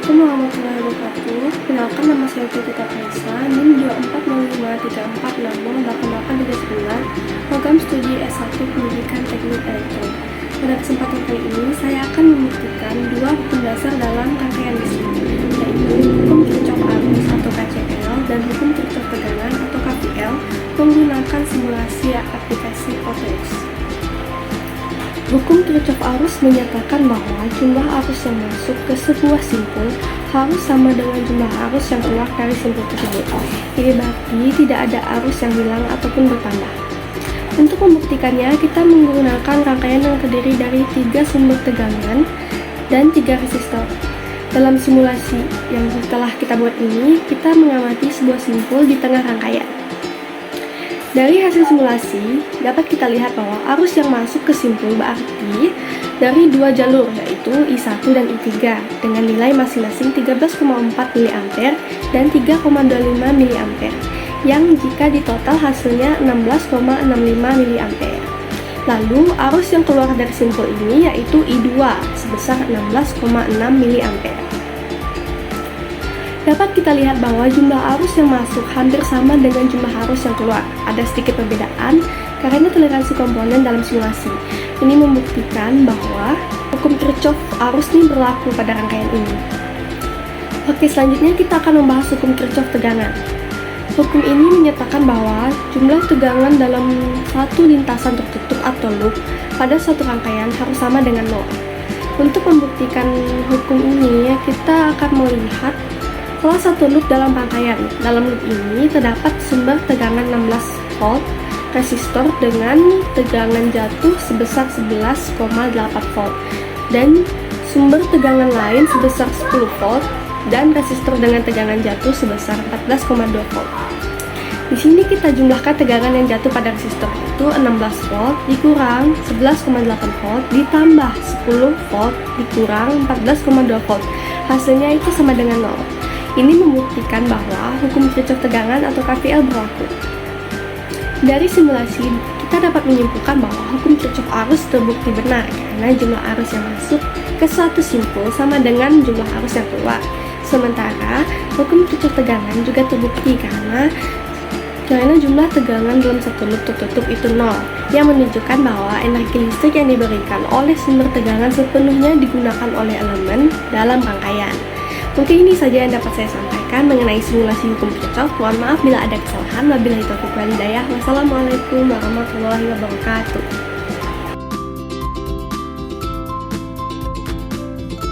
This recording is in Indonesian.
Assalamualaikum warahmatullahi wabarakatuh. Kenalkan, nama saya Putita Kaisa, NIM 240534608839, program studi S1 Pendidikan Teknik Elektro. Pada kesempatan kali ini, saya akan membuktikan dua hukum dasar dalam rangkaian listrik, yaitu hukum Kirchhoff arus atau KCL dan hukum Kirchhoff tegangan atau KVL menggunakan simulasi aplikasi AutoX. Hukum Kirchhoff arus menyatakan bahwa jumlah arus yang masuk ke sebuah simpul harus sama dengan jumlah arus yang keluar dari simpul tersebut. Ini berarti tidak ada arus yang hilang ataupun bertambah. Untuk membuktikannya, kita menggunakan rangkaian yang terdiri dari 3 sumber tegangan dan 3 resistor. Dalam simulasi yang telah kita buat ini, kita mengamati sebuah simpul di tengah rangkaian. Dari hasil simulasi, dapat kita lihat bahwa arus yang masuk ke simpul berarti dari dua jalur, yaitu I1 dan I3, dengan nilai masing-masing 13,4 mA dan 3,25 mA, yang jika ditotal hasilnya 16,65 mA. Lalu, arus yang keluar dari simpul ini yaitu I2 sebesar 16,6 mA. Dapat kita lihat bahwa jumlah arus yang masuk hampir sama dengan jumlah arus yang keluar. Ada sedikit perbedaan karena toleransi komponen dalam simulasi. Ini membuktikan bahwa hukum Kirchhoff arus ini berlaku pada rangkaian ini. Oke, selanjutnya kita akan membahas hukum Kirchhoff tegangan. Hukum ini menyatakan bahwa jumlah tegangan dalam satu lintasan tertutup atau loop pada suatu rangkaian harus sama dengan 0. Untuk membuktikan hukum ini, kita akan melihat salah satu loop dalam rangkaian. Dalam loop ini terdapat sumber tegangan 16 volt, resistor dengan tegangan jatuh sebesar 11,8 volt, dan sumber tegangan lain sebesar 10 volt, dan resistor dengan tegangan jatuh sebesar 14,2 volt. Di sini kita jumlahkan tegangan yang jatuh pada resistor itu 16 volt dikurang 11,8 volt ditambah 10 volt dikurang 14,2 volt. Hasilnya itu sama dengan 0. Ini membuktikan bahwa hukum Kirchhoff tegangan atau KVL berlaku. Dari simulasi, kita dapat menyimpulkan bahwa hukum Kirchhoff arus terbukti benar karena jumlah arus yang masuk ke suatu simpul sama dengan jumlah arus yang keluar. Sementara, hukum Kirchhoff tegangan juga terbukti karena jumlah tegangan dalam satu loop tertutup itu 0, yang menunjukkan bahwa energi listrik yang diberikan oleh sumber tegangan sepenuhnya digunakan oleh elemen dalam rangkaian. Mungkin ini saja yang dapat saya sampaikan mengenai simulasi hukum Kirchhoff. Mohon maaf bila ada kesalahan. Wabillahi taufiq wal hidayah. Wassalamualaikum warahmatullahi wabarakatuh.